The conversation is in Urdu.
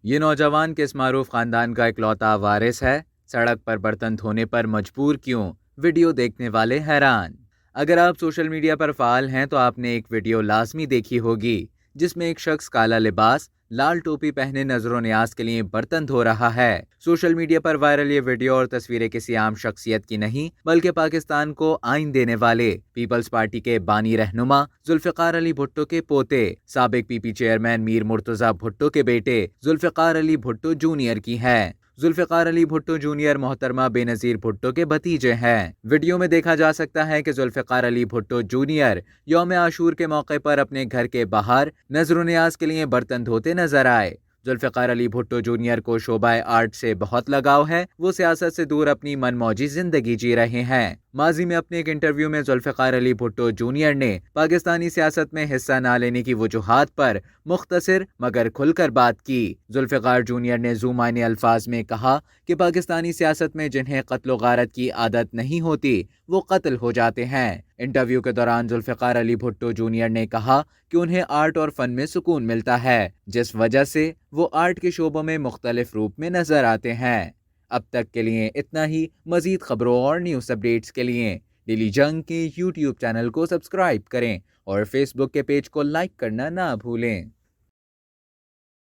یہ نوجوان کس معروف خاندان کا اکلوتا وارث ہے؟ سڑک پر برتن دھونے پر مجبور کیوں؟ ویڈیو دیکھنے والے حیران۔ اگر آپ سوشل میڈیا پر فعال ہیں تو آپ نے ایک ویڈیو لازمی دیکھی ہوگی جس میں ایک شخص کالا لباس، لال ٹوپی پہنے نظر و نیاز کے لیے برتن دھو رہا ہے۔ سوشل میڈیا پر وائرل یہ ویڈیو اور تصویریں کسی عام شخصیت کی نہیں بلکہ پاکستان کو آئین دینے والے پیپلز پارٹی کے بانی رہنما ذوالفقار علی بھٹو کے پوتے، سابق پی پی چیئرمین میر مرتضی بھٹو کے بیٹے ذوالفقار علی بھٹو جونیئر کی ہیں۔ ذوالفقار علی بھٹو جونیئر محترمہ بے نظیر بھٹو کے بھتیجے ہیں۔ ویڈیو میں دیکھا جا سکتا ہے کہ ذوالفقار علی بھٹو جونیئر یوم عاشور کے موقع پر اپنے گھر کے باہر نظر و نیاز کے لیے برتن دھوتے نظر آئے۔ ذوالفقار علی بھٹو جونیئر کو شعبہ آرٹ سے بہت لگاؤ ہے۔ وہ سیاست سے دور اپنی من موجی زندگی جی رہے ہیں۔ ماضی میں اپنے ایک انٹرویو میں ذوالفقار علی بھٹو جونیئر نے پاکستانی سیاست میں حصہ نہ لینے کی وجوہات پر مختصر مگر کھل کر بات کی۔ ذوالفقار جونیئر نے ذو معنی الفاظ میں کہا کہ پاکستانی سیاست میں جنہیں قتل و غارت کی عادت نہیں ہوتی وہ قتل ہو جاتے ہیں۔ انٹرویو کے دوران ذوالفقار علی بھٹو جونیئر نے کہا کہ انہیں آرٹ اور فن میں سکون ملتا ہے، جس وجہ سے وہ آرٹ کے شعبوں میں مختلف روپ میں نظر آتے ہیں۔ اب تک کے لیے اتنا ہی۔ مزید خبروں اور نیوز اپڈیٹس کے لیے ڈیلی جنگ کے یوٹیوب چینل کو سبسکرائب کریں اور فیس بک کے پیج کو لائک کرنا نہ بھولیں۔